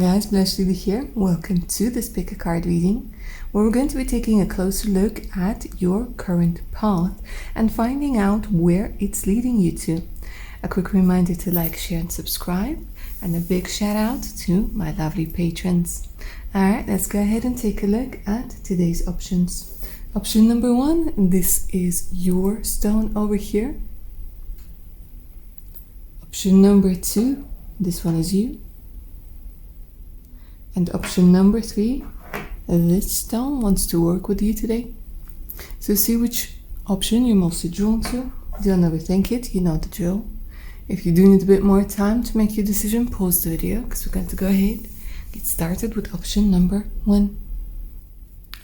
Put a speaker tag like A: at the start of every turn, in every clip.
A: guys, Blush Lily here. Welcome to this pick a card reading where we're going to be taking a closer look at your current path and finding out where it's leading you to. A quick reminder to like, share and subscribe, and a big shout out to my lovely patrons. Alright, let's go ahead and take a look at today's options. Option number 1, this is your stone over here. Option number 2, this one is you. And option number 3, this stone wants to work with you today. So see which option you're mostly drawn to. Don't overthink it, you know the drill. If you do need a bit more time to make your decision, pause the video because we're going to go ahead and get started with option number 1.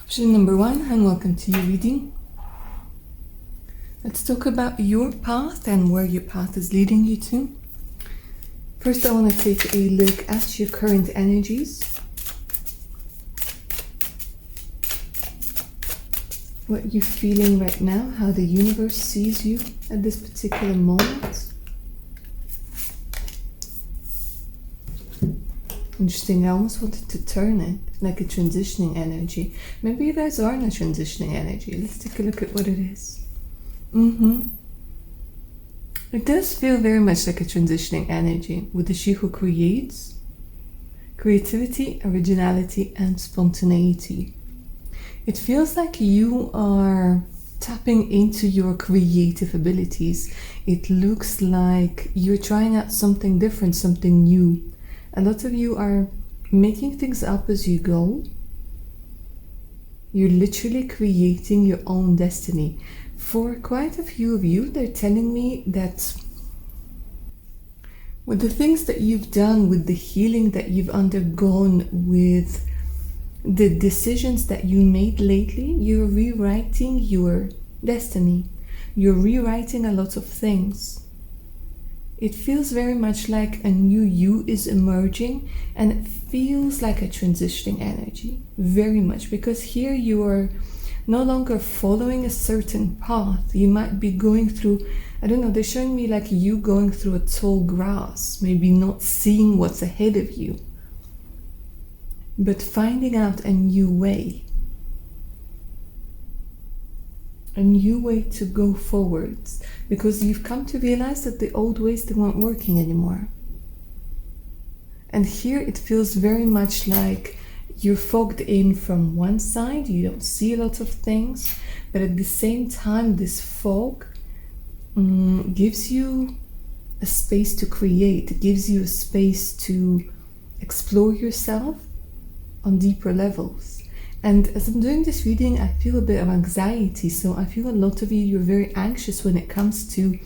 A: Option number 1, and welcome to your reading. Let's talk about your path and where your path is leading you to. First, I want to take a look at your current energies. What you're feeling right now, how the universe sees you at this particular moment. Interesting, I almost wanted to turn it like a transitioning energy. Maybe you guys are in a transitioning energy. Let's take a look at what it is. It does feel very much like a transitioning energy with the she who creates, creativity, originality, and spontaneity. It feels like you are tapping into your creative abilities. It looks like you're trying out something different, something new. A lot of you are making things up as you go. You're literally creating your own destiny. For quite a few of you, they're telling me that with the things that you've done, with the healing that you've undergone, with the decisions that you made lately, you're rewriting your destiny. You're rewriting a lot of things. It feels very much like a new you is emerging, and it feels like a transitioning energy, very much, because here you are no longer following a certain path. You might be going through, I don't know, they're showing me like you going through a tall grass, maybe not seeing what's ahead of you, but finding out a new way to go forwards, because you've come to realize that the old ways, they weren't working anymore. And here it feels very much like you're fogged in from one side, you don't see a lot of things, but at the same time this fog gives you a space to create. It gives you a space to explore yourself on deeper levels. And as I'm doing this reading, I feel a bit of anxiety. So I feel a lot of you, you're very anxious when it comes to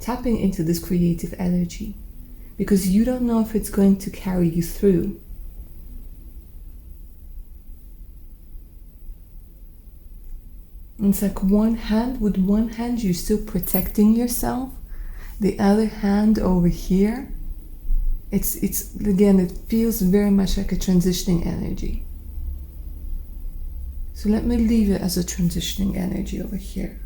A: tapping into this creative energy, because you don't know if it's going to carry you through. It's like with one hand you're still protecting yourself, the other hand over here, it's again, it feels very much like a transitioning energy. So let me leave it as a transitioning energy over here.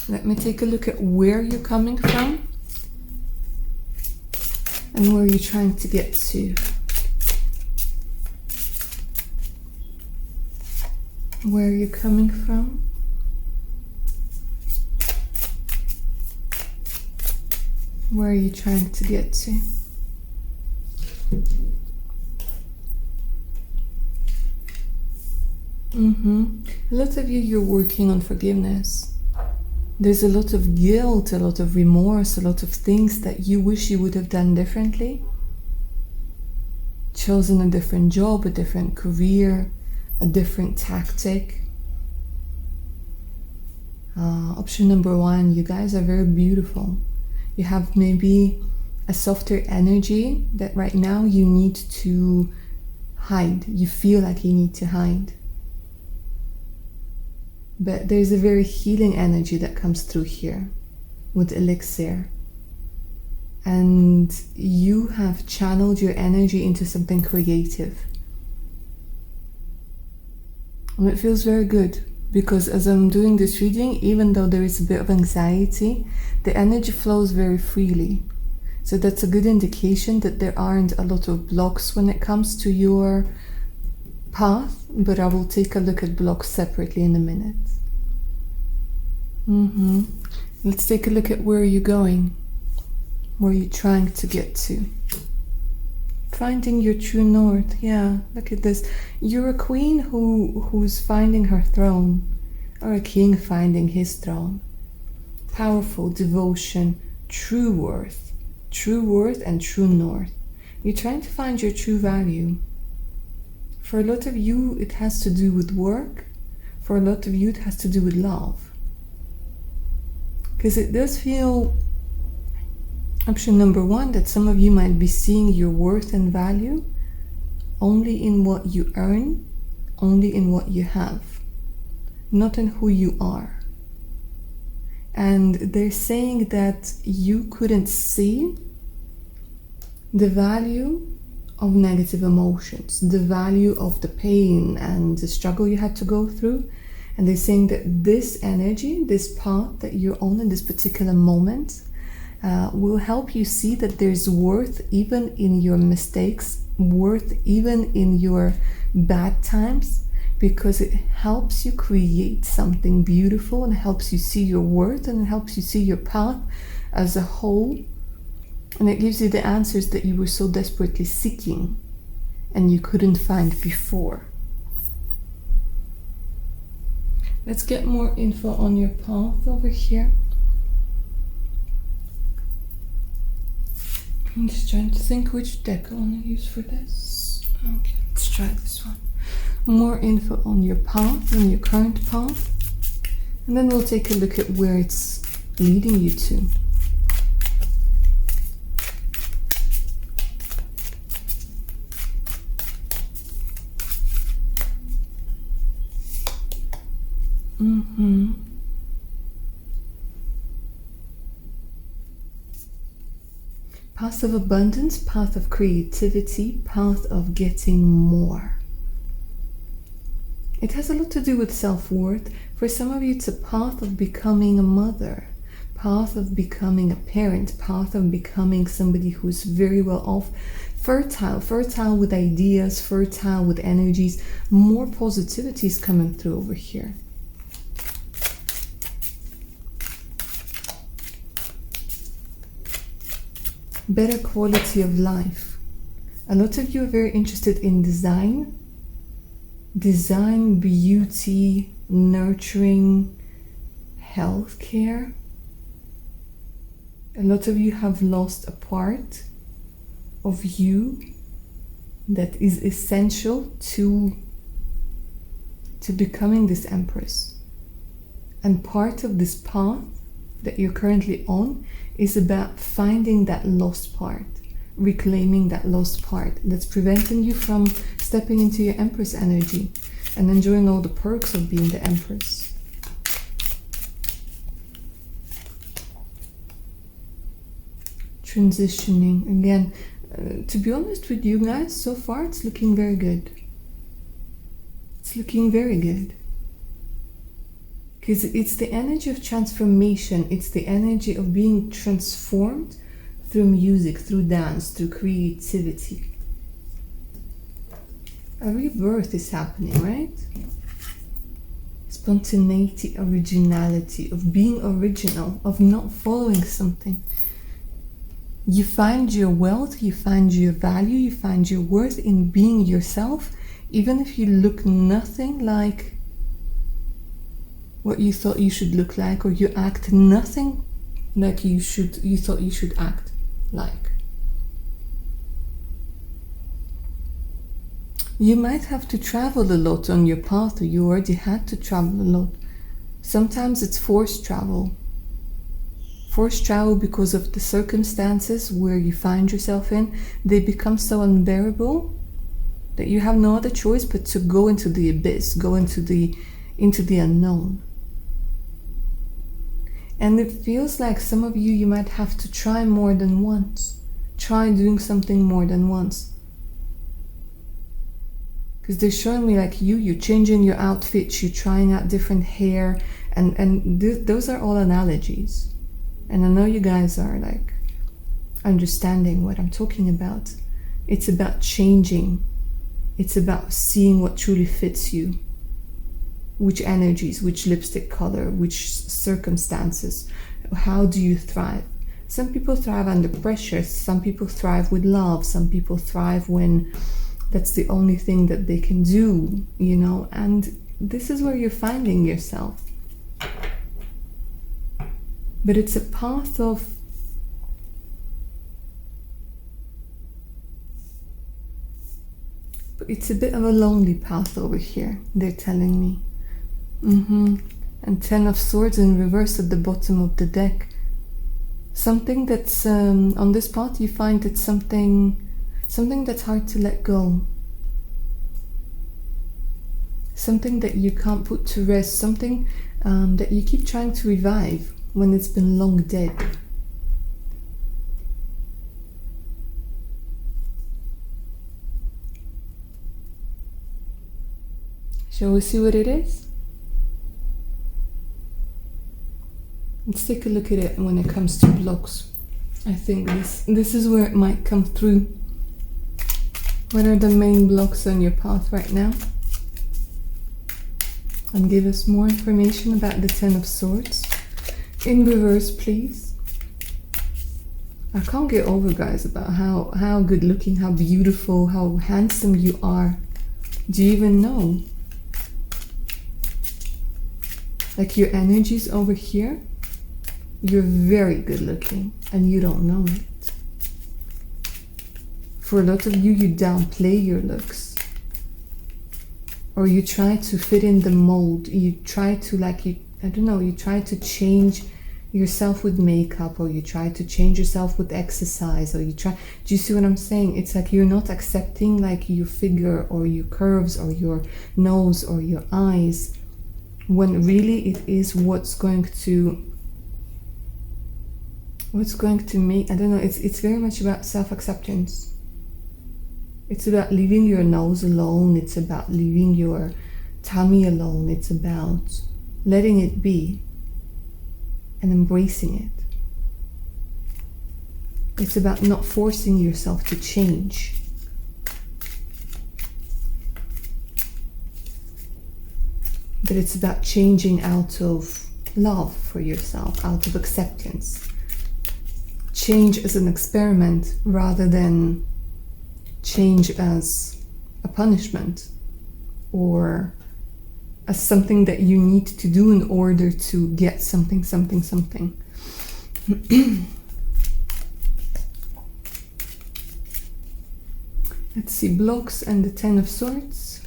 A: Let me take a look at where you're coming from and where you're trying to get to. Where you're coming from, where you're trying to get to. A lot of you, you're working on forgiveness. There's a lot of guilt, a lot of remorse, a lot of things that you wish you would have done differently. Chosen a different job, a different career, a different tactic. Option number 1, you guys are very beautiful. You have maybe a softer energy that right now you need to hide. You feel like you need to hide. But there's a very healing energy that comes through here with Elixir. And you have channeled your energy into something creative. And it feels very good, because as I'm doing this reading, even though there is a bit of anxiety, the energy flows very freely. So that's a good indication that there aren't a lot of blocks when it comes to your path, but I will take a look at blocks separately in a minute. Let's take a look at where you're going, where you're trying to get to. Finding your true north. Yeah, look at this. You're a queen who's finding her throne, or a king finding his throne. Powerful devotion, true worth and true north. You're trying to find your true value. For a lot of you, it has to do with work. For a lot of you, it has to do with love. Because it does feel, option number one, that some of you might be seeing your worth and value only in what you earn, only in what you have, not in who you are. And they're saying that you couldn't see the value of negative emotions, the value of the pain and the struggle you had to go through. And they're saying that this energy, this path that you're on in this particular moment, will help you see that there's worth even in your mistakes, worth even in your bad times, because it helps you create something beautiful and helps you see your worth and it helps you see your path as a whole. And it gives you the answers that you were so desperately seeking and you couldn't find before. Let's get more info on your path over here. I'm just trying to think which deck I want to use for this. Okay, let's try this one. More info on your path, on your current path. And then we'll take a look at where it's leading you to. Path of abundance, path of creativity, path of getting more. It has a lot to do with self-worth. For some of you, it's a path of becoming a mother, path of becoming a parent, path of becoming somebody who's very well off, fertile with ideas, fertile with energies. More positivity is coming through over here. Better quality of life. A lot of you are very interested in design, beauty, nurturing, healthcare. A lot of you have lost a part of you that is essential to becoming this empress. And part of this path that you're currently on is about finding that lost part, reclaiming that lost part that's preventing you from stepping into your Empress energy and enjoying all the perks of being the Empress. Transitioning. Again, to be honest with you guys, so far it's looking very good. It's looking very good. Because it's the energy of transformation. It's the energy of being transformed through music, through dance, through creativity. A rebirth is happening, right? Spontaneity, originality, of being original, of not following something. You find your wealth, you find your value, you find your worth in being yourself, even if you look nothing like what you thought you should look like, or you act nothing like you thought you should act like. You might have to travel a lot on your path, or you already had to travel a lot. Sometimes it's forced travel. Forced travel because of the circumstances where you find yourself in. They become so unbearable that you have no other choice but to go into the abyss, go into the unknown. And it feels like some of you might have to try more than once. Try doing something more than once. Because they're showing me like you're changing your outfits, you're trying out different hair, and those are all analogies. And I know you guys are like understanding what I'm talking about. It's about changing. It's about seeing what truly fits you. Which energies, which lipstick color, which circumstances. How do you thrive? Some people thrive under pressure. Some people thrive with love. Some people thrive when that's the only thing that they can do, you know, and this is where you're finding yourself. But it's a path of it's a bit of a lonely path over here, they're telling me. And 10 of Swords in reverse at the bottom of the deck. Something that's on this path, you find it's something that's hard to let go. Something that you can't put to rest. Something that you keep trying to revive when it's been long dead. Shall we see what it is? Let's take a look at it when it comes to blocks. I think this is where it might come through. What are the main blocks on your path right now? And give us more information about the 10 of Swords. In reverse, please. I can't get over, guys, about how good looking, how beautiful, how handsome you are. Do you even know? Like your energies over here, you're very good looking and you don't know it. For a lot of you, you downplay your looks. Or you try to fit in the mold. You try to you try to change yourself with makeup, or you try to change yourself with exercise, or do you see what I'm saying? It's like you're not accepting like your figure or your curves or your nose or your eyes, when really it is what's going to make, I don't know, it's very much about self-acceptance. It's about leaving your nose alone. It's about leaving your tummy alone. It's about letting it be and embracing it. It's about not forcing yourself to change. But it's about changing out of love for yourself, out of acceptance. Change as an experiment rather than change as a punishment or as something that you need to do in order to get something. Let's see, blocks and the 10 of Swords.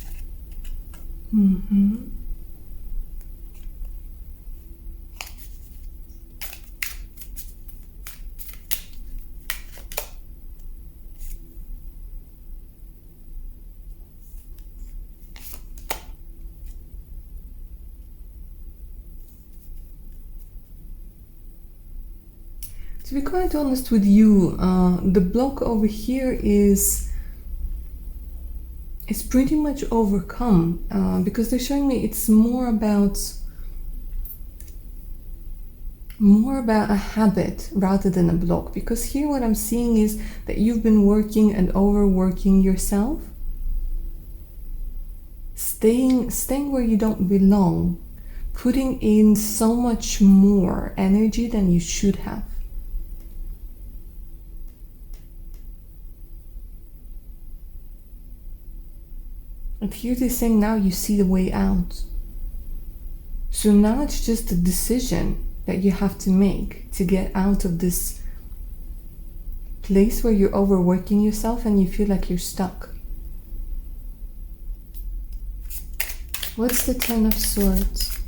A: To be quite honest with you, the block over here is pretty much overcome, because they're showing me it's more about a habit rather than a block. Because here what I'm seeing is that you've been working and overworking yourself, staying where you don't belong, putting in so much more energy than you should have. And here they're saying now you see the way out. So now it's just a decision that you have to make to get out of this place where you're overworking yourself and you feel like you're stuck. What's the 10 of Swords?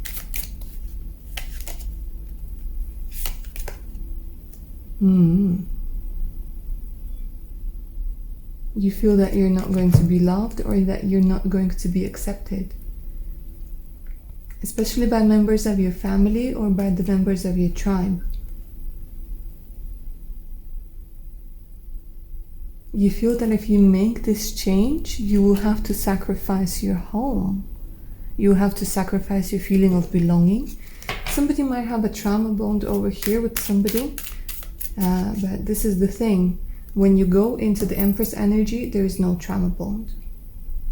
A: You feel that you're not going to be loved, or that you're not going to be accepted, especially by members of your family or by the members of your tribe. You feel that if you make this change, you will have to sacrifice your home. You will have to sacrifice your feeling of belonging. Somebody might have a trauma bond over here with somebody. But this is the thing. When you go into the Empress energy, there is no trauma bond.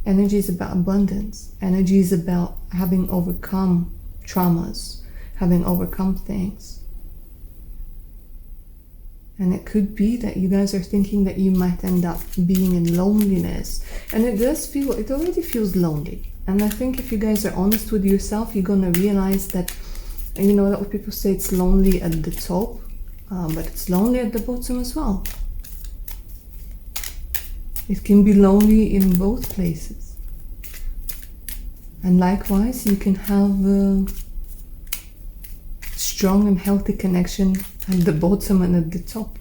A: Energy is about abundance. Energy is about having overcome traumas, having overcome things. And it could be that you guys are thinking that you might end up being in loneliness. And it does feel, it already feels lonely. And I think if you guys are honest with yourself, you're gonna realize that, you know, that what people say, it's lonely at the top, but it's lonely at the bottom as well. It can be lonely in both places. And likewise, you can have a strong and healthy connection at the bottom and at the top.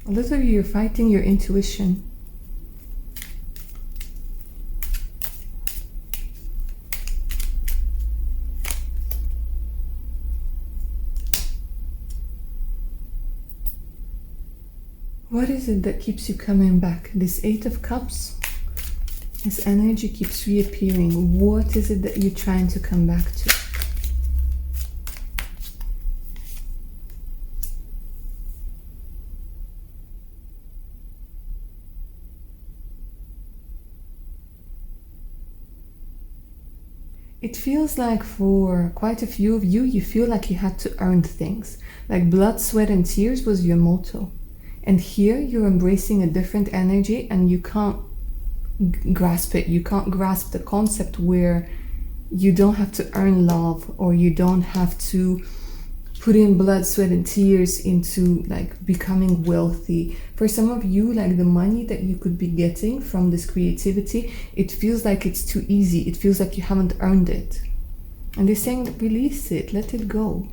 A: A lot of you are fighting your intuition. What is it that keeps you coming back? This Eight of Cups, this energy keeps reappearing. What is it that you're trying to come back to? It feels like for quite a few of you, you feel like you had to earn things. Like blood, sweat, and tears was your motto. And here you're embracing a different energy and you can't grasp it. You can't grasp the concept where you don't have to earn love, or you don't have to put in blood, sweat, and tears into like becoming wealthy. For some of you, like the money that you could be getting from this creativity, it feels like it's too easy. It feels like you haven't earned it. And they're saying, release it, let it go.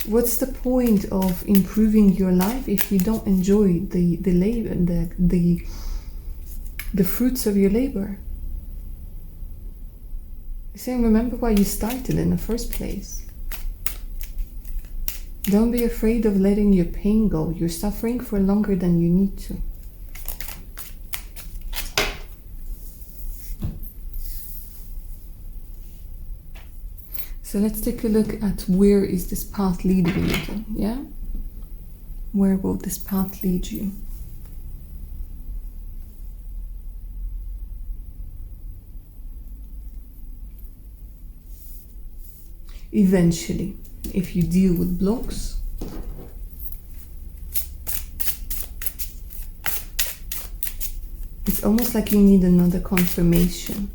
A: What's the point of improving your life if you don't enjoy the labor, the fruits of your labor? You're saying, remember why you started in the first place. Don't be afraid of letting your pain go. You're suffering for longer than you need to. So let's take a look at where is this path leading you to, yeah? Where will this path lead you? Eventually, if you deal with blocks, it's almost like you need another confirmation.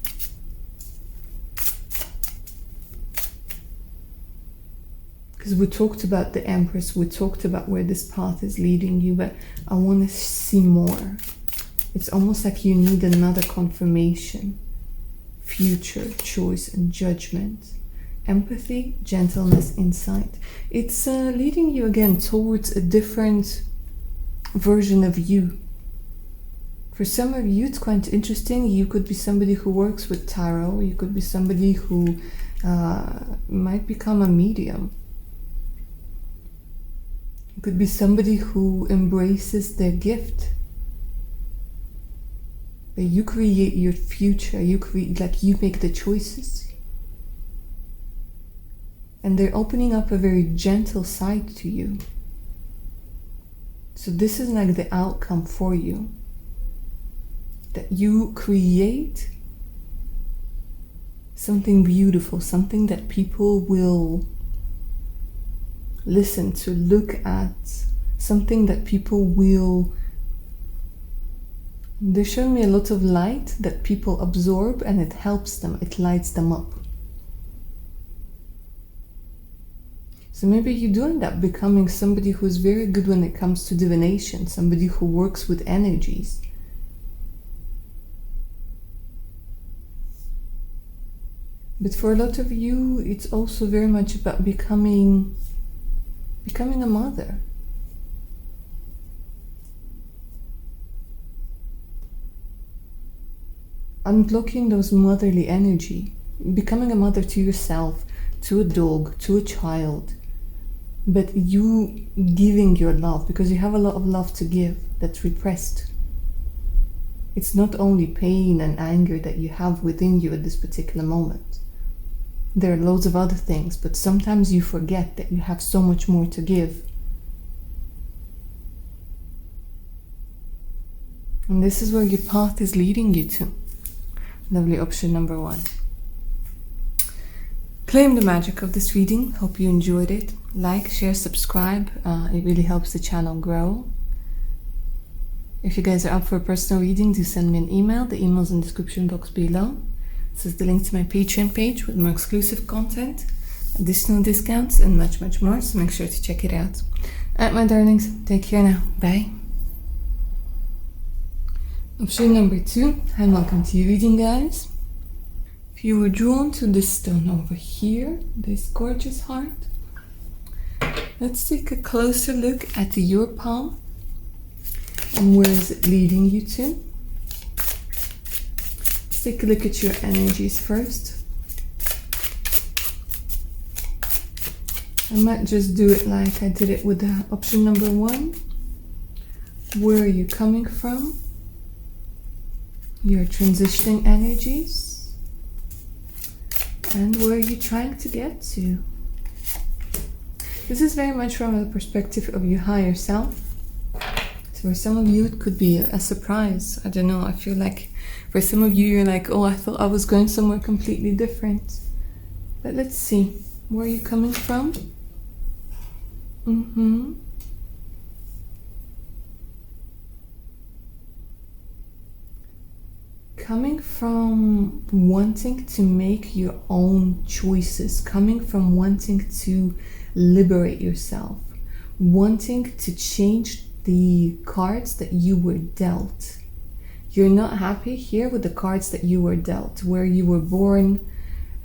A: Because we talked about the Empress, we talked about where this path is leading you, but I want to see more. It's almost like you need another confirmation. Future, choice, and judgment. Empathy, gentleness, insight. It's leading you again towards a different version of you. For some of you, it's quite interesting. You could be somebody who works with tarot. You could be somebody who might become a medium. You could be somebody who embraces their gift. But you create your future. You create, like, you make the choices. And they're opening up a very gentle side to you. So this is like the outcome for you. That you create something beautiful, something that people will listen to, look at, something that people will... They're showing me a lot of light that people absorb, and it helps them, it lights them up. So maybe you do end up becoming somebody who's very good when it comes to divination, somebody who works with energies. But for a lot of you, it's also very much about becoming a mother. Unblocking those motherly energy, becoming a mother to yourself, to a dog, to a child, but you giving your love, because you have a lot of love to give that's repressed. It's not only pain and anger that you have within you at this particular moment. There are loads of other things, but sometimes you forget that you have so much more to give. And this is where your path is leading you to. Lovely option number 1. Claim the magic of this reading. Hope you enjoyed it. Like, share, subscribe. It really helps the channel grow. If you guys are up for a personal reading, do send me an email. The email's in the description box below. This is the link to my Patreon page with more exclusive content, additional discounts, and much, much more. So make sure to check it out. Alright, my darlings, take care now. Bye. Option number 2, and welcome to your reading, guys. If you were drawn to this stone over here, this gorgeous heart, let's take a closer look at your palm. And where is it leading you to? Let's take a look at your energies first. I might just do it like I did it with the option number 1. Where are you coming from? Your transitioning energies. And where are you trying to get to? This is very much from the perspective of your higher self. For some of you, it could be a surprise. I don't know. I feel like for some of you, you're like, oh, I thought I was going somewhere completely different. But let's see. Where are you coming from? Coming from wanting to make your own choices. Coming from wanting to liberate yourself. Wanting to change the cards that you were dealt. You're not happy here with the cards that you were dealt, where you were born,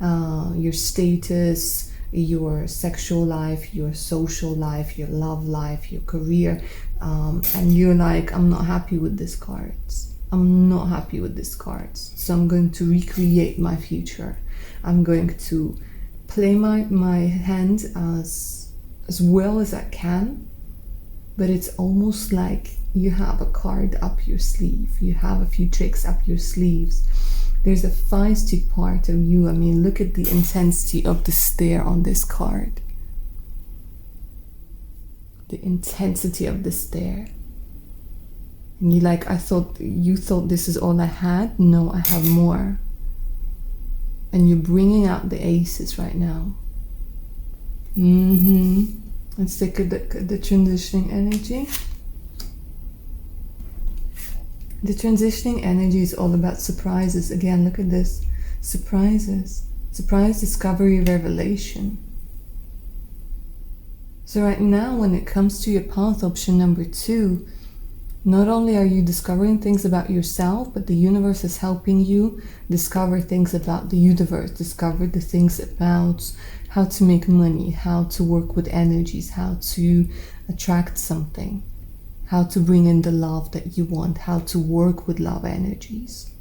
A: your status, your sexual life, your social life, your love life, your career, and you're like, I'm not happy with these cards. I'm not happy with these cards. So I'm going to recreate my future. I'm going to play my hand as well as I can. But it's almost like you have a card up your sleeve. You have a few tricks up your sleeves. There's a feisty part of you. I mean, look at the intensity of the stare on this card. The intensity of the stare. And you're like, you thought this is all I had? No, I have more. And you're bringing out the aces right now. Let's take a look at the transitioning energy. The transitioning energy is all about surprises. Again, look at this. Surprises. Surprise, discovery, revelation. So right now, when it comes to your path, option number 2, not only are you discovering things about yourself, but the universe is helping you discover things about the universe, discover the things about how to make money, how to work with energies, how to attract something, how to bring in the love that you want, how to work with love energies.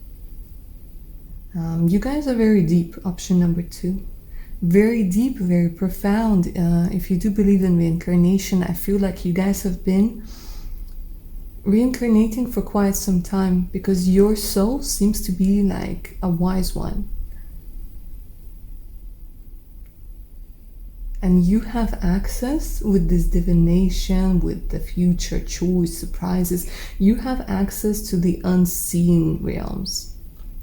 A: You guys are very deep, option number 2. Very deep, very profound. If you do believe in reincarnation, I feel like you guys have been reincarnating for quite some time because your soul seems to be like a wise one. And you have access with this divination, with the future choice, surprises. You have access to the unseen realms.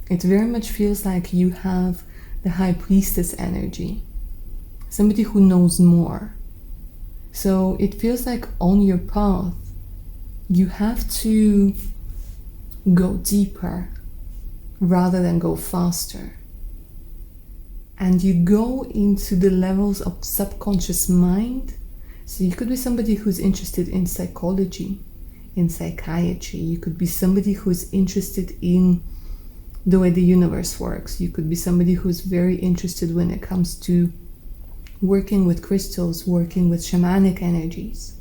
A: It very much feels like you have the high priestess energy. Somebody who knows more. So it feels like on your path, you have to go deeper rather than go faster. And you go into the levels of subconscious mind. So you could be somebody who's interested in psychology, in psychiatry. You could be somebody who's interested in the way the universe works. You could be somebody who's very interested when it comes to working with crystals, working with shamanic energies.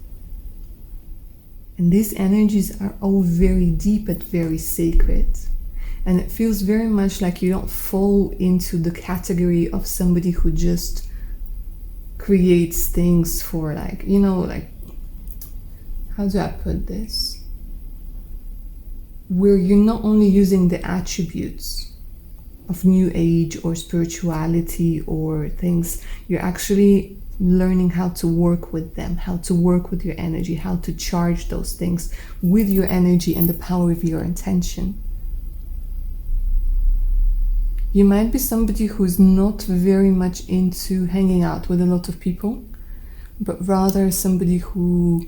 A: And these energies are all very deep and very sacred. And it feels very much like you don't fall into the category of somebody who just creates things for like, you know, like, how do I put this? where you're not only using the attributes of New Age or spirituality or things, you're actually learning how to work with them, how to work with your energy, how to charge those things with your energy and the power of your intention. You might be somebody who's not very much into hanging out with a lot of people, but rather somebody who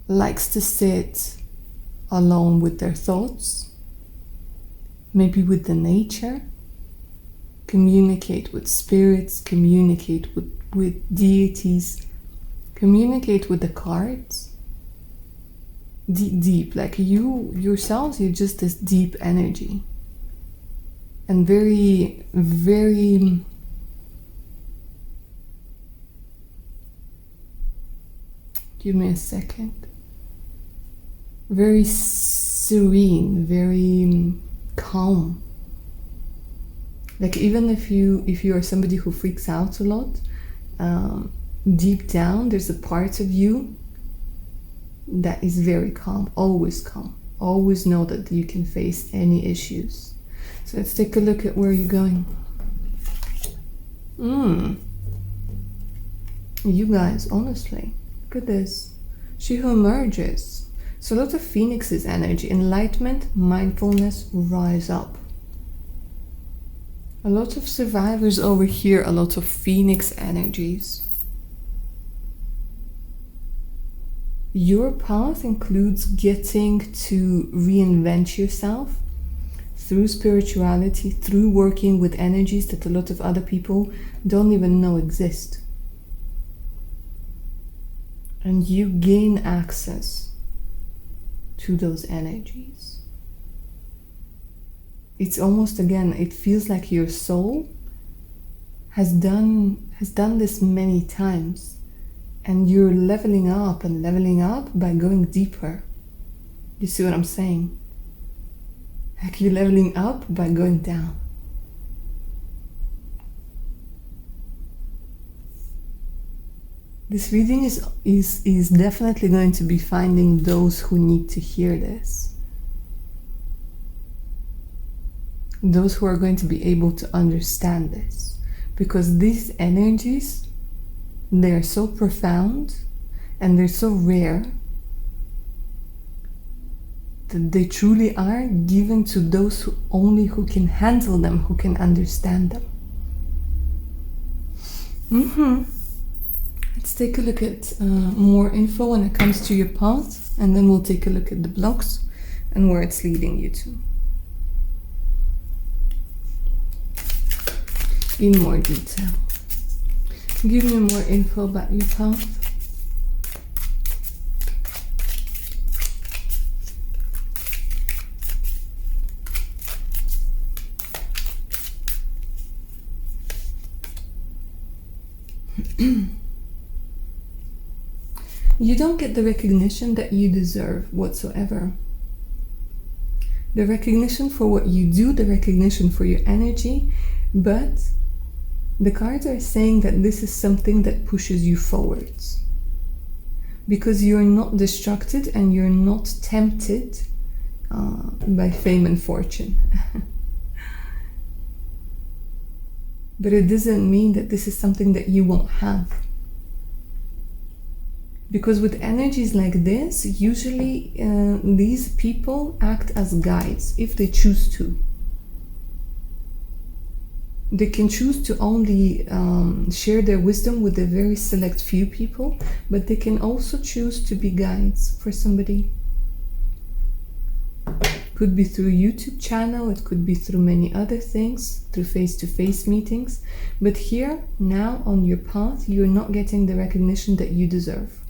A: likes to sit alone with their thoughts, maybe with the nature, communicate with spirits, communicate with deities, communicate with the cards. Deep, like you yourselves, you're just this deep energy. And very, very give me a second. Very serene, very calm. Like even if you are somebody who freaks out a lot, deep down there's a part of you that is very calm. Always know that you can face any issues. So let's take a look at where you're going. You guys, honestly, look at this. She who emerges. So a lot of Phoenix's energy, enlightenment, mindfulness, rise up. A lot of survivors over here, a lot of Phoenix energies. Your path includes getting to reinvent yourself through spirituality, through working with energies that a lot of other people don't even know exist. And you gain access to those energies. It's almost, again, it feels like your soul has done this many times, and you're leveling up by going deeper. You see what I'm saying? Like you're leveling up by going down. This reading is definitely going to be finding those who need to hear this. Those who are going to be able to understand this. Because these energies, they are so profound and they're so rare that they truly are given to those who can handle them, who can understand them. Let's take a look at more info when it comes to your path, and then we'll take a look at the blocks and where it's leading you to. In more detail. Give me more info about your path. You don't get the recognition that you deserve whatsoever. The recognition for what you do, the recognition for your energy, but the cards are saying that this is something that pushes you forwards. Because you're not distracted and you're not tempted by fame and fortune. But it doesn't mean that this is something that you won't have. Because with energies like this, usually these people act as guides if they choose to. They can choose to only share their wisdom with a very select few people, but they can also choose to be guides for somebody. Could be through a YouTube channel, it could be through many other things, through face-to-face meetings. But here, now on your path, you're not getting the recognition that you deserve.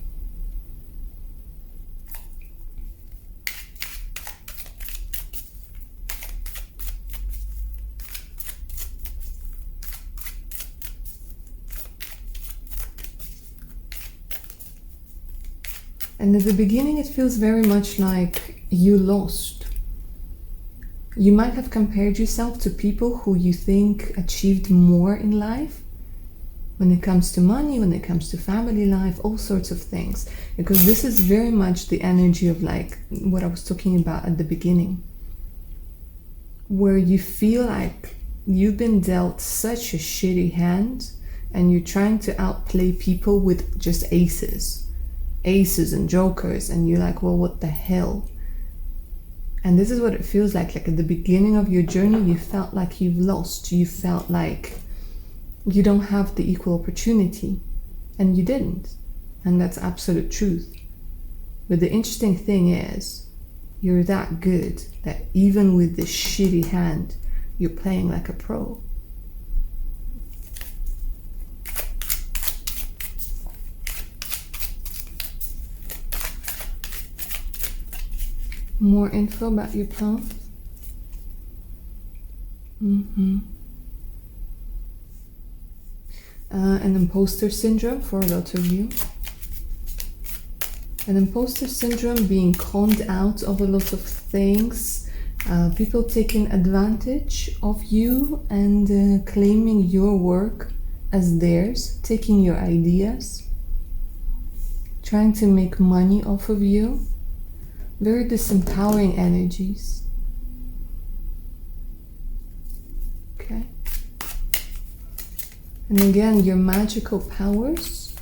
A: And at the beginning, it feels very much like you lost. You might have compared yourself to people who you think achieved more in life, when it comes to money, when it comes to family life, all sorts of things. Because this is very much the energy of like what I was talking about at the beginning, where you feel like you've been dealt such a shitty hand and you're trying to outplay people with just aces and jokers, and you're like, well, what the hell? And this is what it feels like at the beginning of your journey. You felt like you've lost. You felt like you don't have the equal opportunity, and you didn't. And that's absolute truth. But the interesting thing is, you're that good that even with this shitty hand, you're playing like a pro. More info about your path. An imposter syndrome for a lot of you. An imposter syndrome, being conned out of a lot of things, people taking advantage of you and claiming your work as theirs, taking your ideas, trying to make money off of you. Very disempowering energies. Okay. And again, your magical powers,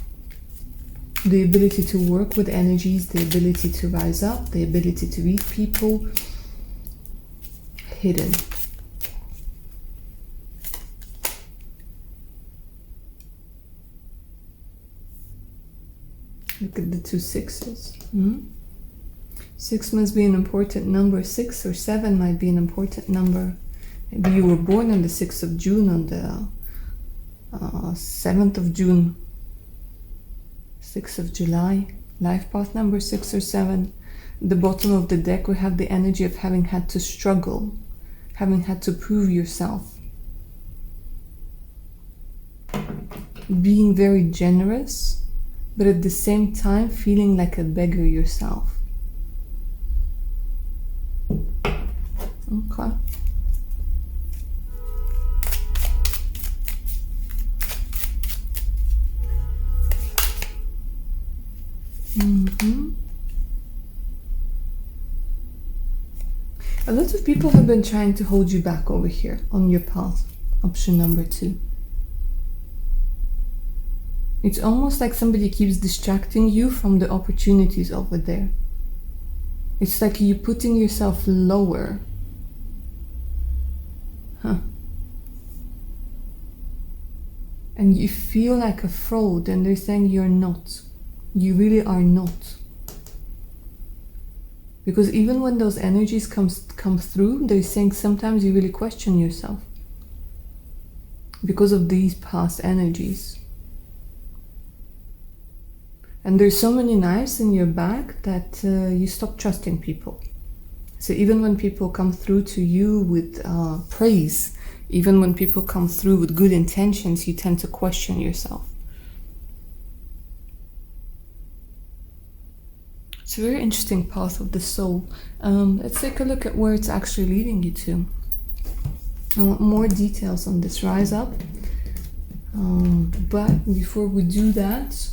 A: the ability to work with energies, the ability to rise up, the ability to read people, hidden. Look at the 2 sixes. 6 must be an important number. 6 or 7 might be an important number. Maybe you were born on the 6th of June, on the 7th of June, 6th of July. Life path number 6 or 7. The bottom of the deck, we have the energy of having had to struggle, having had to prove yourself. Being very generous, but at the same time feeling like a beggar yourself. Okay. A lot of people have been trying to hold you back over here on your path. Option number 2. It's almost like somebody keeps distracting you from the opportunities over there. It's like you putting yourself lower. And you feel like a fraud, and they're saying you're not. You really are not. Because even when those energies come through, they're saying sometimes you really question yourself because of these past energies. And there's so many knives in your back that you stop trusting people. So even when people come through to you with praise, even when people come through with good intentions, you tend to question yourself. It's a very interesting path of the soul. Let's take a look at where it's actually leading you to. I want more details on this rise up. But before we do that,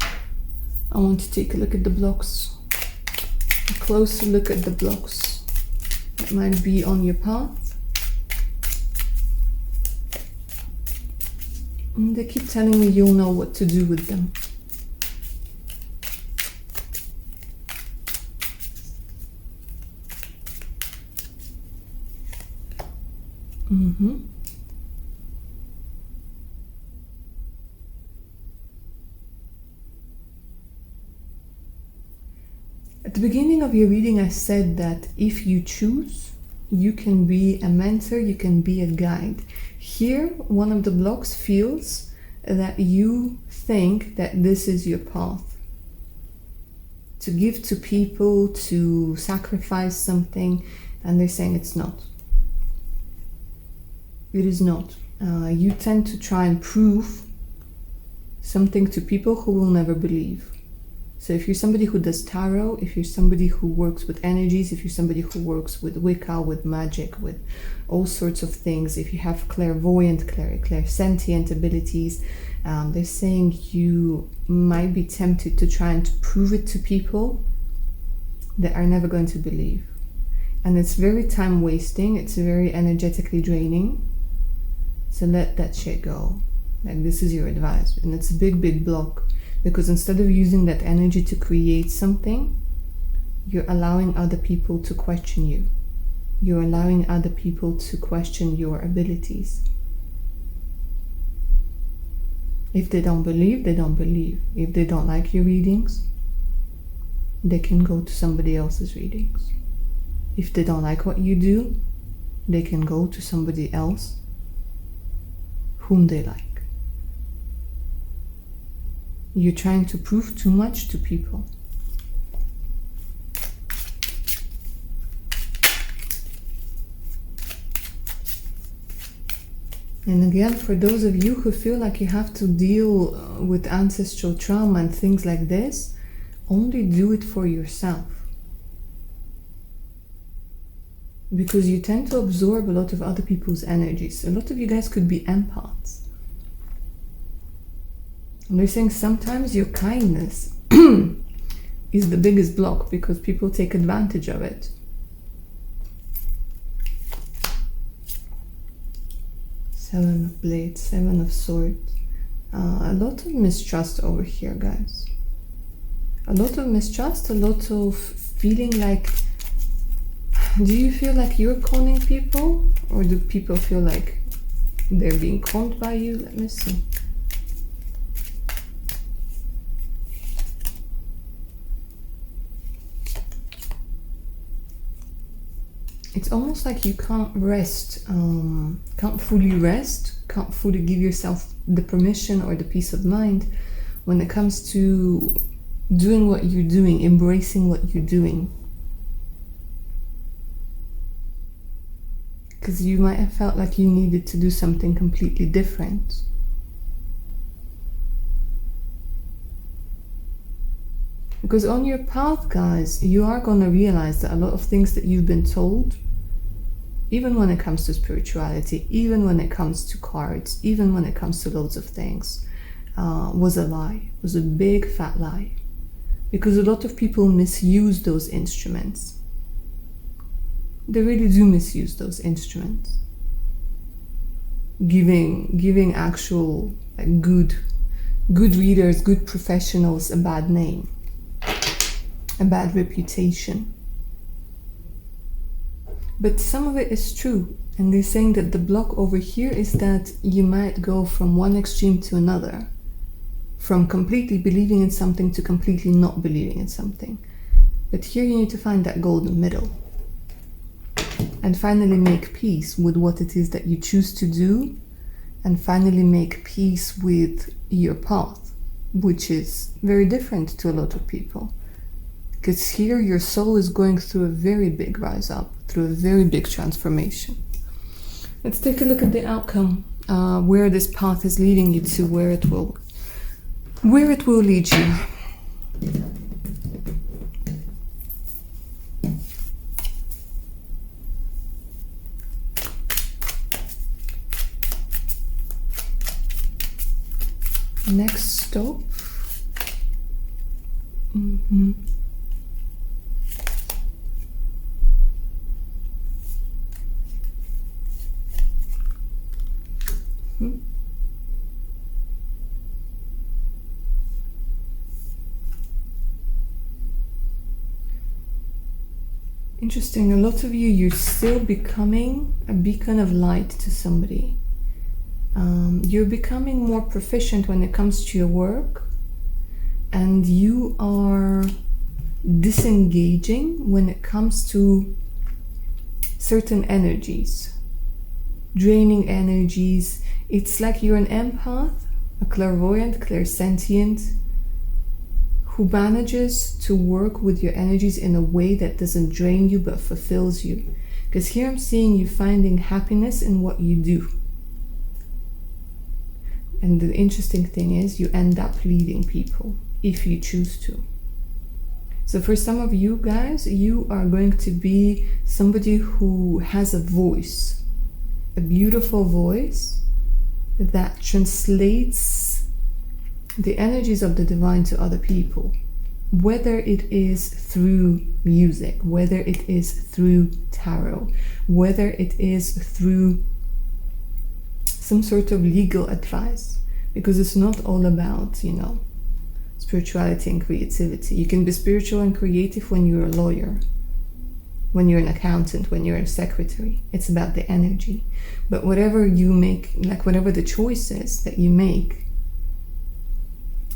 A: I want to take a look at the blocks. A closer look at the blocks that might be on your path. And they keep telling me you'll know what to do with them. At the beginning of your reading, I said that if you choose, you can be a mentor, you can be a guide. Here, one of the blocks feels that you think that this is your path. To give to people, to sacrifice something, and they're saying it's not. It is not. You tend to try and prove something to people who will never believe. So if you're somebody who does tarot, if you're somebody who works with energies, if you're somebody who works with Wicca, with magic, with all sorts of things, if you have clairvoyant, clairsentient abilities, they're saying you might be tempted to try and prove it to people that are never going to believe. And it's very time wasting, it's very energetically draining. So let that shit go. Like, this is your advice. And it's a big block, because instead of using that energy to create something, you're allowing other people to question you. You're allowing other people to question your abilities. If they don't believe, they don't believe. If they don't like your readings, they can go to somebody else's readings. If they don't like what you do, they can go to somebody else whom they like. You're trying to prove too much to people. And again, for those of you who feel like you have to deal with ancestral trauma and things like this, only do it for yourself. Because you tend to absorb a lot of other people's energies. A lot of you guys could be empaths. And they're saying sometimes your kindness is the biggest block, because people take advantage of it. Seven of Blades, Seven of Swords. A lot of mistrust over here, guys. A lot of mistrust, a lot of feeling like... Do you feel like you're conning people? Or do people feel like they're being conned by you? Let me see. It's almost like you can't rest, can't fully rest, can't fully give yourself the permission or the peace of mind when it comes to doing what you're doing, embracing what you're doing. Because you might have felt like you needed to do something completely different. Because on your path, guys, you are going to realize that a lot of things that you've been told, even when it comes to spirituality, even when it comes to cards, even when it comes to loads of things, was a lie, was a big fat lie. Because a lot of people misuse those instruments. They really do misuse those instruments. Giving actual good readers, good professionals a bad name, a bad reputation. But some of it is true, and they're saying that the block over here is that you might go from one extreme to another, from completely believing in something to completely not believing in something. But here you need to find that golden middle and finally make peace with what it is that you choose to do, and finally make peace with your path, which is very different to a lot of people. Because here your soul is going through a very big rise up, through a very big transformation. Let's take a look at the outcome, where this path is leading you to, where it will lead you. Next stop. Interesting. A lot of you're still becoming a beacon of light to somebody. You're becoming more proficient when it comes to your work, and you are disengaging when it comes to certain energies, draining energies. It's like you're an empath, a clairvoyant, clairsentient, who manages to work with your energies in a way that doesn't drain you but fulfills you. Because here I'm seeing you finding happiness in what you do. And the interesting thing is you end up leading people if you choose to. So for some of you guys, you are going to be somebody who has a voice, a beautiful voice that translates the energies of the divine to other people, whether it is through music, whether it is through tarot, whether it is through some sort of legal advice, because it's not all about, spirituality and creativity. You can be spiritual and creative when you're a lawyer, when you're an accountant, when you're a secretary. It's about the energy. But whatever you make, like whatever the choice is that you make,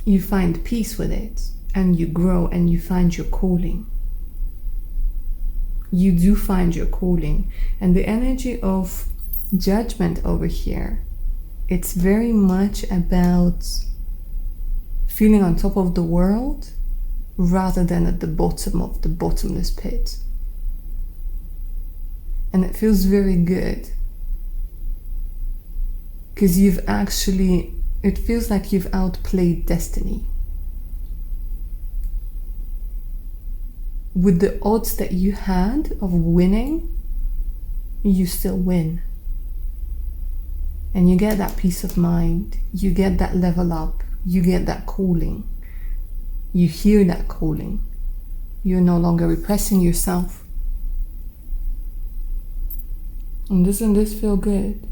A: you find peace with it, and you grow, and you find your calling. You do find your calling. And the energy of judgment over here, it's very much about feeling on top of the world rather than at the bottom of the bottomless pit. And it feels very good because it feels like you've outplayed destiny. With the odds that you had of winning, you still win. And you get that peace of mind, you get that level up, you get that calling. You hear that calling. You're no longer repressing yourself. And doesn't this feel good?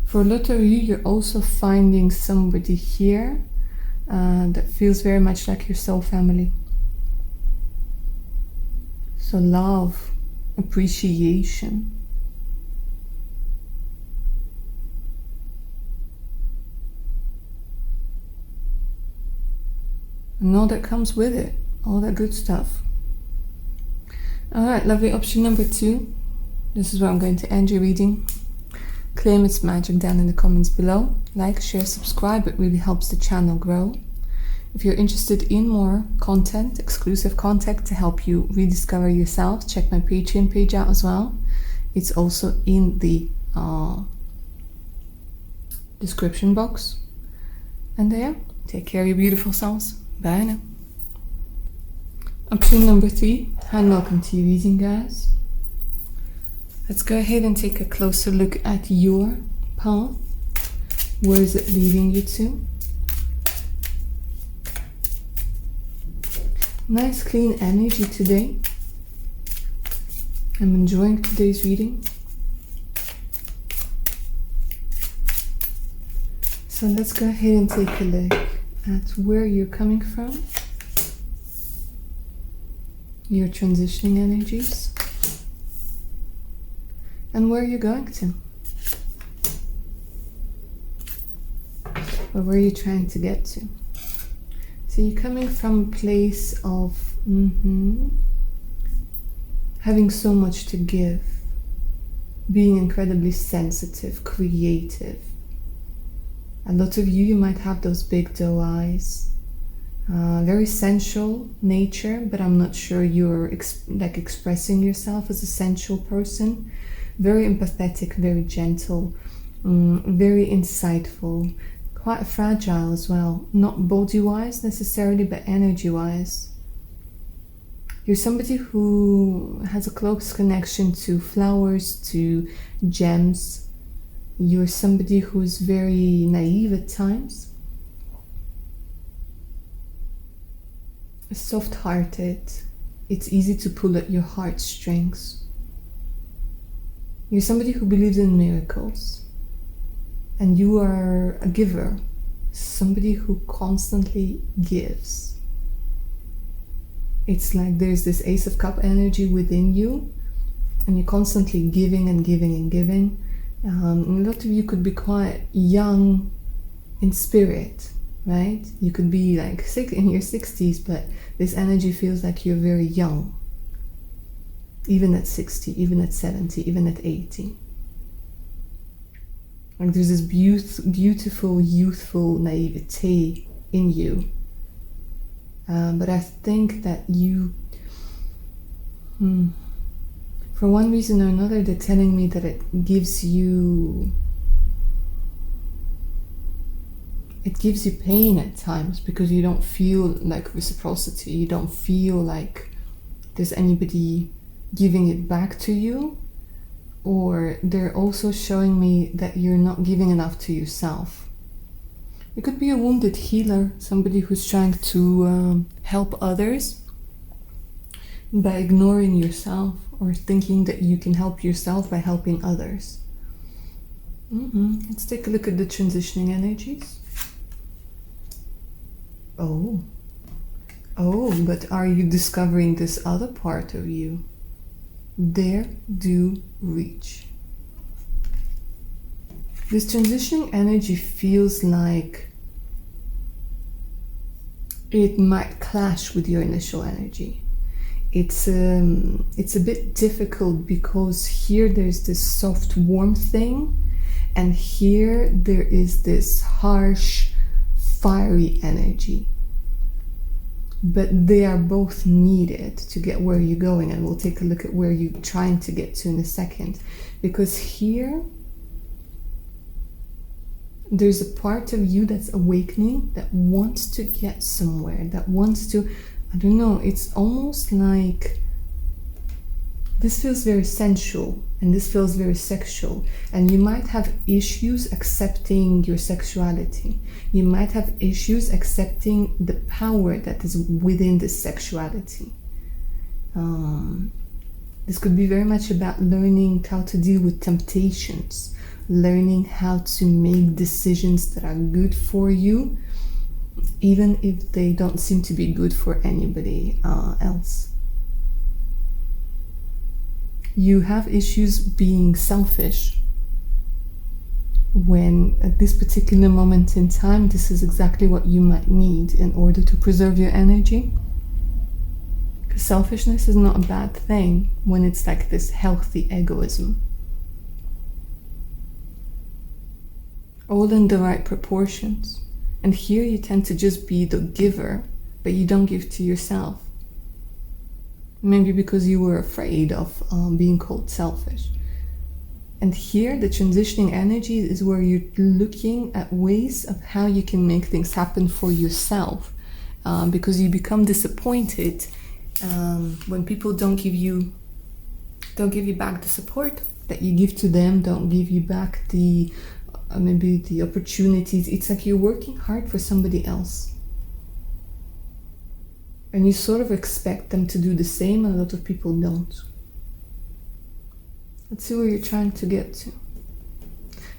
A: For a lot of you, you're also finding somebody here that feels very much like your soul family. So love, appreciation. And all that comes with it, all that good stuff. Alright, lovely. Option number 2. This is where I'm going to end your reading. Claim its magic down in the comments below. Like, share, subscribe. It really helps the channel grow. If you're interested in more content, exclusive content to help you rediscover yourself, check my Patreon page out as well. It's also in the description box. And there, take care of your beautiful souls. Bye now. Option number 3. And welcome to your reading, guys. Let's go ahead and take a closer look at your path. Where is it leading you to? Nice clean energy today. I'm enjoying today's reading. So let's go ahead and take a look at where you're coming from. Your transitioning energies. And where you're going to. Or where you're trying to get to. So you're coming from a place of having so much to give, being incredibly sensitive, creative. A lot of you might have those big doe eyes, very sensual nature, but I'm not sure you're expressing yourself as a sensual person. Very empathetic, very gentle, very insightful. Quite fragile as well, not body-wise necessarily, but energy-wise. You're somebody who has a close connection to flowers, to gems. You're somebody who's very naive at times. Soft-hearted. It's easy to pull at your heartstrings. You're somebody who believes in miracles. And you are a giver, somebody who constantly gives. It's like there's this Ace of Cups energy within you, and you're constantly giving and giving and giving. A lot of you could be quite young in spirit, right? You could be like in your 60s, but this energy feels like you're very young. Even at 60, even at 70, even at 80. Like there's this beautiful, youthful naivete in you. But I think that you, for one reason or another, they're telling me that it gives you it gives you pain at times because you don't feel like reciprocity. You don't feel like there's anybody giving it back to you. Or they're also showing me that you're not giving enough to yourself. You could be a wounded healer, somebody who's trying to help others by ignoring yourself, or thinking that you can help yourself by helping others. Let's take a look at the transitioning energies. Oh, but are you discovering this other part of you? Dare, do, reach. This transitioning energy feels like it might clash with your initial energy. It's a bit difficult because here there's this soft, warm thing, and here there is this harsh, fiery energy. But they are both needed to get where you're going, and we'll take a look at where you're trying to get to in a second. Because here there's a part of you that's awakening, that wants to get somewhere, that wants to, I don't know, it's almost like this feels very sensual and this feels very sexual, and you might have issues accepting your sexuality. You might have issues accepting the power that is within this sexuality. This could be very much about learning how to deal with temptations, learning how to make decisions that are good for you, even if they don't seem to be good for anybody else. You have issues being selfish when at this particular moment in time, this is exactly what you might need in order to preserve your energy. Because selfishness is not a bad thing when it's like this healthy egoism. All in the right proportions. And here you tend to just be the giver, but you don't give to yourself. Maybe because you were afraid of being called selfish. And here the transitioning energy is where you're looking at ways of how you can make things happen for yourself, because you become disappointed when people don't give you back the support that you give to them, don't give you back the maybe the opportunities. It's like you're working hard for somebody else. And you sort of expect them to do the same, and a lot of people don't. Let's see where you're trying to get to.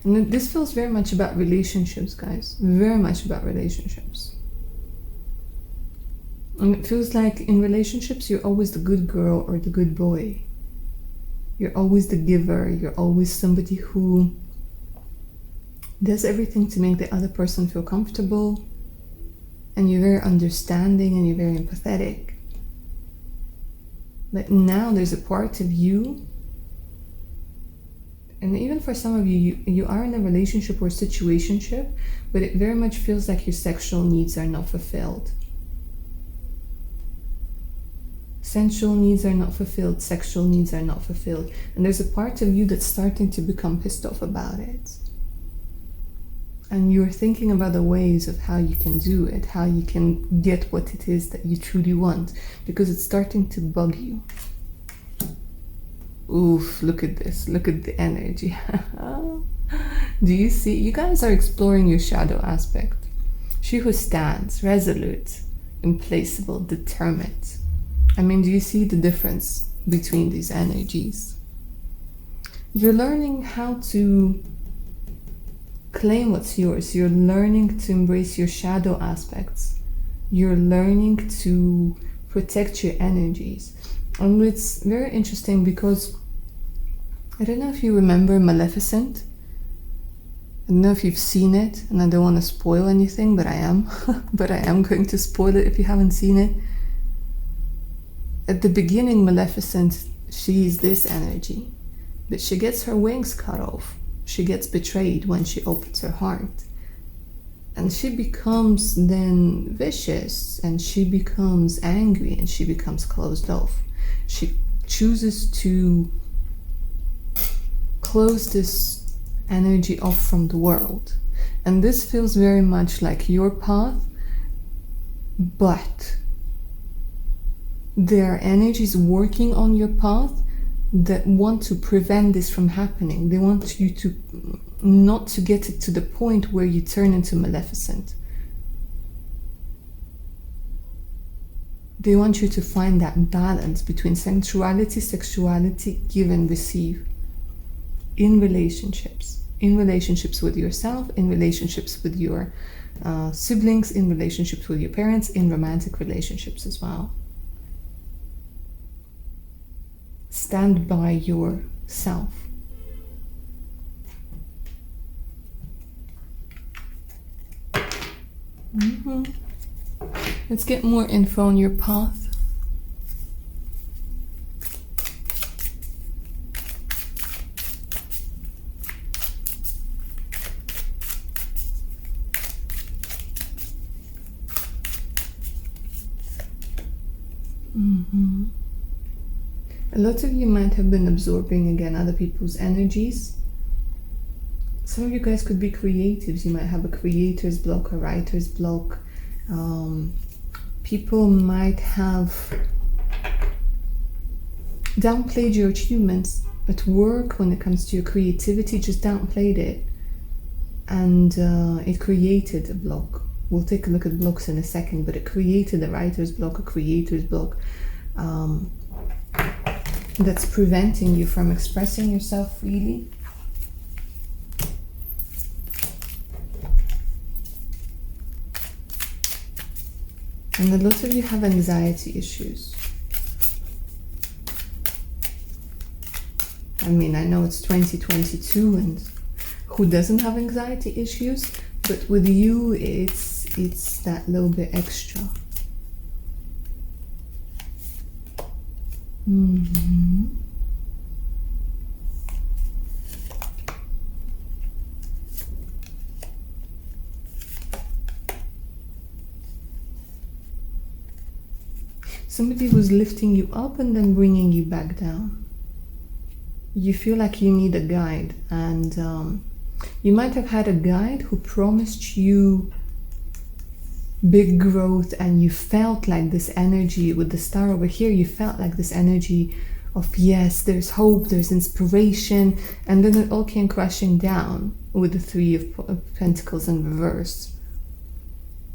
A: And this feels very much about relationships, guys. Very much about relationships. And it feels like in relationships, you're always the good girl or the good boy. You're always the giver. You're always somebody who does everything to make the other person feel comfortable. And you're very understanding and you're very empathetic. But now there's a part of you, and even for some of you, you are in a relationship or situationship, but it very much feels like your sexual needs are not fulfilled. Sensual needs are not fulfilled, sexual needs are not fulfilled. And there's a part of you that's starting to become pissed off about it. And you're thinking of other ways of how you can do it, how you can get what it is that you truly want, because it's starting to bug you. Oof, look at this. Look at the energy. Do you see? You guys are exploring your shadow aspect. She who stands, resolute, implacable, determined. I mean, do you see the difference between these energies? You're learning how to claim what's yours. You're learning to embrace your shadow aspects. You're learning to protect your energies. And it's very interesting because I don't know if you remember Maleficent. I don't know if you've seen it, and I don't want to spoil anything, but I am. But I am going to spoil it if you haven't seen it. At the beginning, Maleficent, she is this energy, but she gets her wings cut off. She gets betrayed when she opens her heart. And she becomes then vicious, and she becomes angry, and she becomes closed off. She chooses to close this energy off from the world. And this feels very much like your path, but there are energies working on your path that want to prevent this from happening. They want you to not to get it to the point where you turn into Maleficent. They want you to find that balance between sexuality, give and receive in relationships with yourself, in relationships with your siblings, in relationships with your parents, in romantic relationships as well. Stand by yourself. Let's get more info on your path. A lot of you might have been absorbing again other people's energies. Some of you guys could be creatives. You might have a creator's block, a writer's block. People might have downplayed your achievements at work when it comes to your creativity, just downplayed it, and it created a block. We'll take a look at blocks in a second, but it created a writer's block, a creator's block, that's preventing you from expressing yourself freely. And a lot of you have anxiety issues. I mean, I know it's 2022 and who doesn't have anxiety issues, but with you it's that little bit extra. Somebody who's lifting you up and then bringing you back down. You feel like you need a guide, and you might have had a guide who promised you big growth, and you felt like this energy with the star over here, you felt like this energy of yes, there's hope, there's inspiration, and then it all came crashing down with the Three of Pentacles in reverse.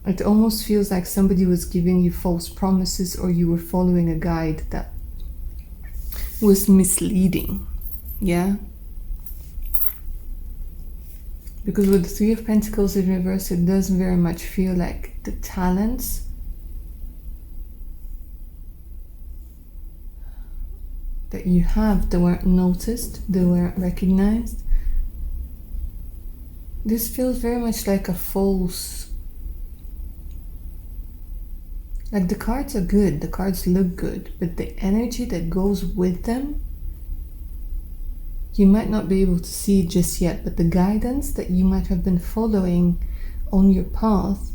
A: It almost feels like somebody was giving you false promises, or you were following a guide that was misleading. Yeah? Because with the Three of Pentacles in reverse, it does very much feel like the talents that you have, they weren't noticed, they weren't recognized. This feels very much like a false... Like the cards are good, the cards look good, but the energy that goes with them, you might not be able to see it just yet, but the guidance that you might have been following on your path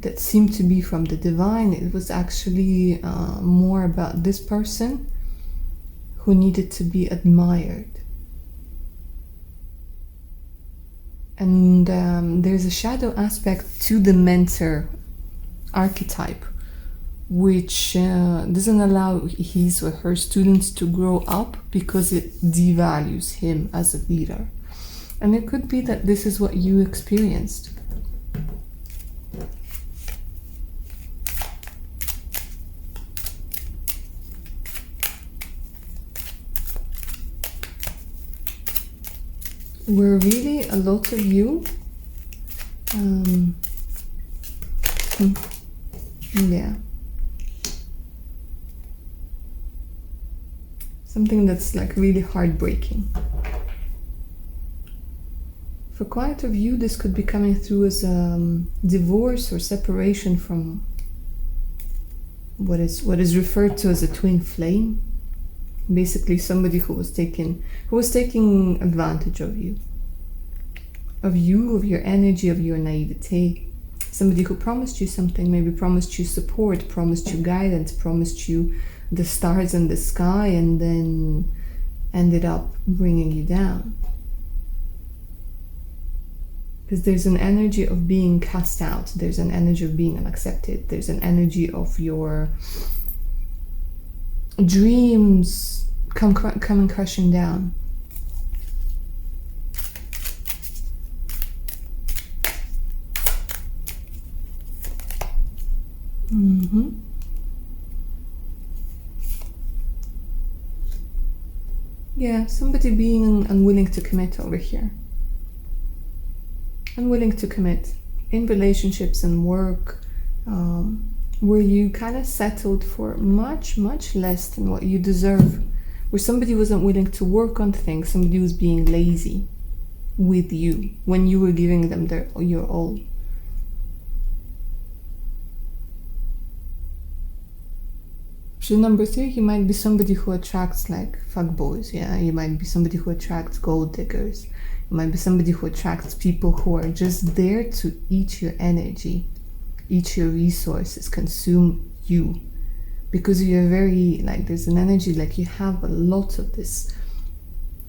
A: that seemed to be from the divine, it was actually more about this person who needed to be admired. And there's a shadow aspect to the mentor archetype, which doesn't allow his or her students to grow up because it devalues him as a leader. And it could be that this is what you experienced. Where really a lot of you yeah, something that's like really heartbreaking. For quite of you, this could be coming through as divorce or separation from what is referred to as a twin flame. Basically, somebody who was taking advantage of you, of your energy, of your naivete. Somebody who promised you something, maybe promised you support, promised you guidance, promised you the stars in the sky, and then ended up bringing you down. Because there's an energy of being cast out. There's an energy of being unaccepted. There's an energy of your dreams coming crashing down. Yeah, somebody being unwilling to commit over here. Unwilling to commit in relationships and work, where you kind of settled for much, much less than what you deserve. Where somebody wasn't willing to work on things, somebody was being lazy with you when you were giving them your all. So number 3, you might be somebody who attracts like fuckboys, yeah? You might be somebody who attracts gold diggers. You might be somebody who attracts people who are just there to eat your energy, eat your resources, consume you. Because you're very, like, there's an energy, like you have a lot of this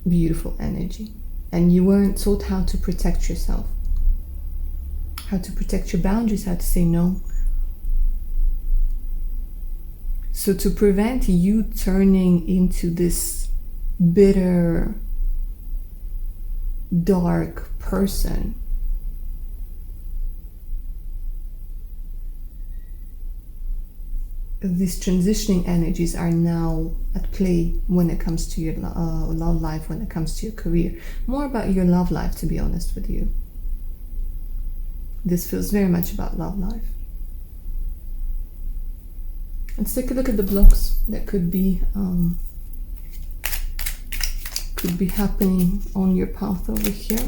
A: beautiful energy. And you weren't taught how to protect yourself. How to protect your boundaries, how to say no. So to prevent you turning into this bitter, dark person, these transitioning energies are now at play when it comes to your love life, when it comes to your career. More about your love life, to be honest with you. This feels very much about love life. Let's take a look at the blocks that could be happening on your path over here.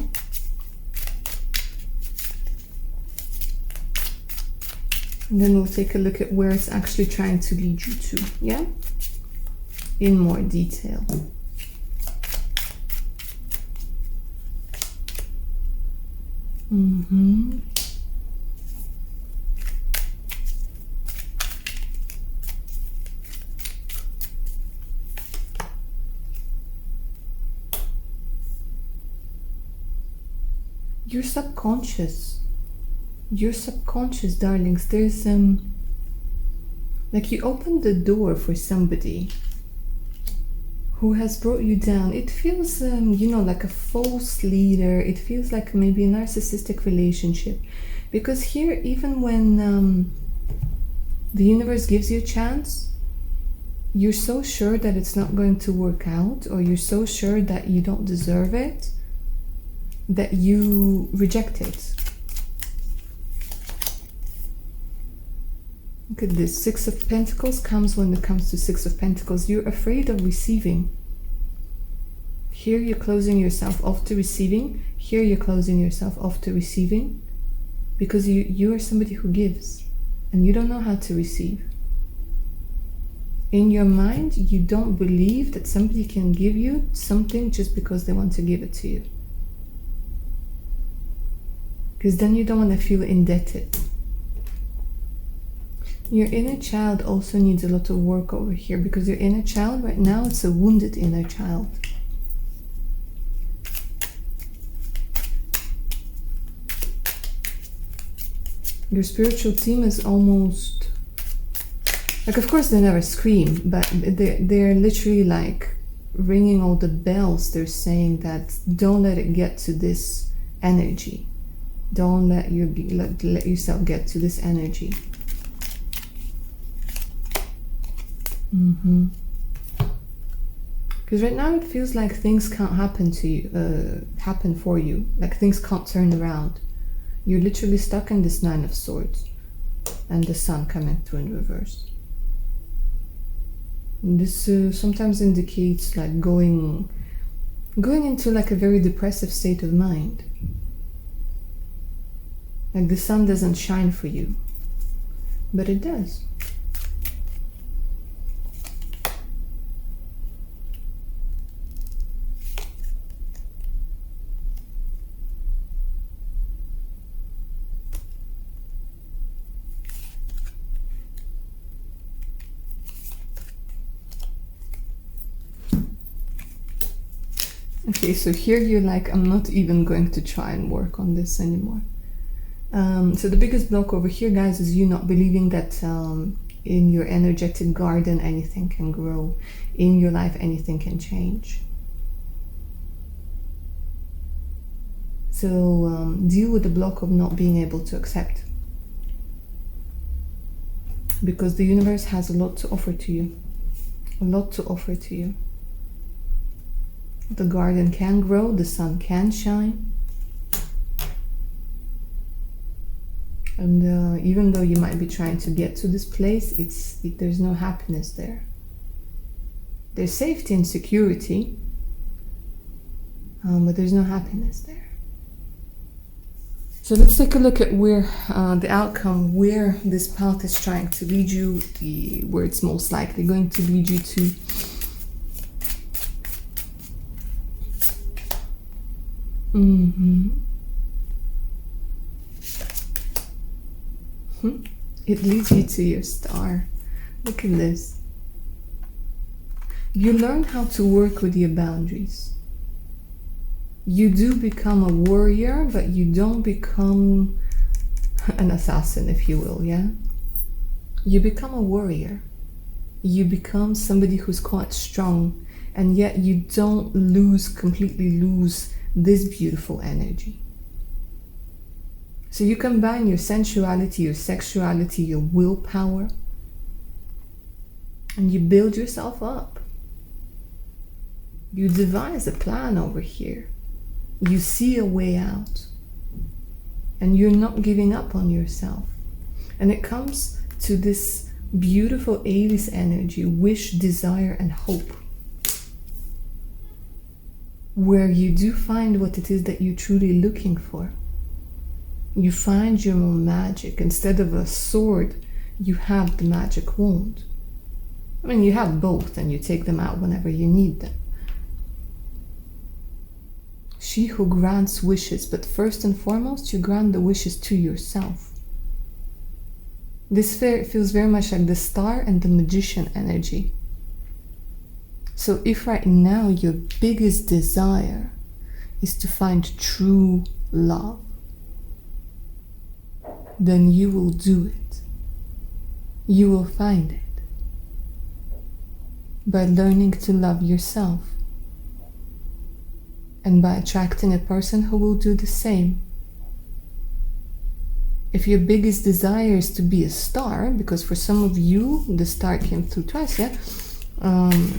A: And then we'll take a look at where it's actually trying to lead you to, yeah? In more detail. Your subconscious, darlings, there's like you opened the door for somebody who has brought you down. It feels like a false leader. It feels like maybe a narcissistic relationship, because here, even when the universe gives you a chance, you're so sure that it's not going to work out, or you're so sure that you don't deserve it, that you reject it. Look at this. 6 of Pentacles comes when it comes to 6 of Pentacles. You're afraid of receiving. Here you're closing yourself off to receiving. Here you're closing yourself off to receiving. Because you are somebody who gives. And you don't know how to receive. In your mind, you don't believe that somebody can give you something just because they want to give it to you. Because then you don't want to feel indebted. Your inner child also needs a lot of work over here, because your inner child right now, it's a wounded inner child. Your spiritual team is almost like, of course they never scream, but they're literally like ringing all the bells. They're saying that don't let it get to this energy. Don't let yourself get to this energy. Because right now it feels like things can't happen to you, happen for you. Like things can't turn around. You're literally stuck in this 9 of Swords, and the Sun coming through in reverse. And this sometimes indicates like going into like a very depressive state of mind. Like the sun doesn't shine for you, but it does. Okay, so here you're like, I'm not even going to try and work on this anymore. So the biggest block over here, guys, is you not believing that in your energetic garden anything can grow. In your life anything can change. So deal with the block of not being able to accept. Because the universe has a lot to offer to you. A lot to offer to you. The garden can grow, the sun can shine. And even though you might be trying to get to this place, there's no happiness there. There's safety and security, but there's no happiness there. So let's take a look at where the outcome, where this path is trying to lead you, where it's most likely going to lead you to. It leads you to your star. Look at this. You learn how to work with your boundaries. You do become a warrior, but you don't become an assassin, if you will, yeah? You become a warrior. You become somebody who's quite strong, and yet you don't completely lose this beautiful energy. So you combine your sensuality, your sexuality, your willpower, and you build yourself up. You devise a plan over here. You see a way out. And you're not giving up on yourself. And it comes to this beautiful Aries energy, wish, desire, and hope. Where you do find what it is that you're truly looking for. You find your own magic. Instead of a sword, you have the magic wand. I mean, you have both and you take them out whenever you need them. She who grants wishes, but first and foremost, you grant the wishes to yourself. This feels very much like the star and the magician energy. So if right now your biggest desire is to find true love, then you will do it. You will find it by learning to love yourself and by attracting a person who will do the same. If your biggest desire is to be a star, because for some of you the star came through twice, yeah?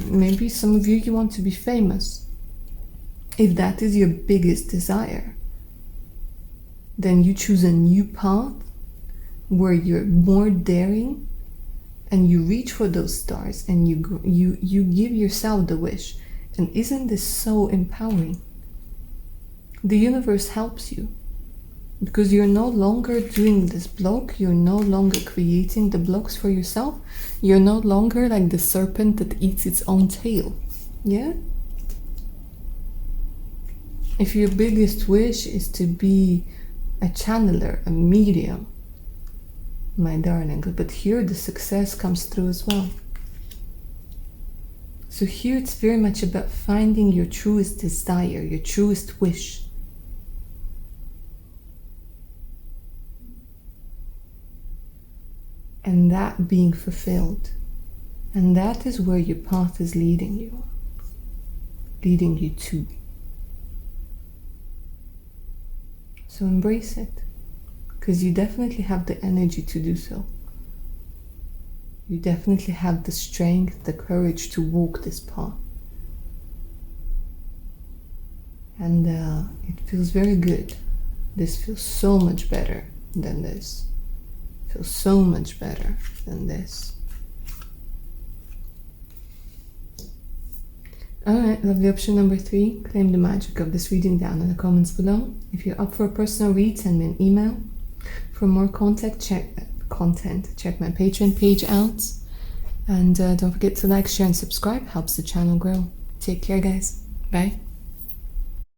A: Maybe some of you want to be famous. If that is your biggest desire, then you choose a new path where you're more daring and you reach for those stars and you give yourself the wish. And isn't this so empowering? The universe helps you because you're no longer doing this block. You're no longer creating the blocks for yourself. You're no longer like the serpent that eats its own tail. Yeah? If your biggest wish is to be a channeler, a medium, my darling, but here the success comes through as well. So here it's very much about finding your truest desire, your truest wish. And that being fulfilled. And that is where your path is leading you to. So embrace it, because you definitely have the energy to do so. You definitely have the strength, the courage to walk this path. And it feels very good. This feels so much better than this. It feels so much better than this. Alright, lovely. Option number 3, claim the magic of this reading down in the comments below. If you're up for a personal read, send me an email. For more content, check my Patreon page out. And don't forget to like, share, and subscribe. Helps the channel grow. Take care, guys. Bye.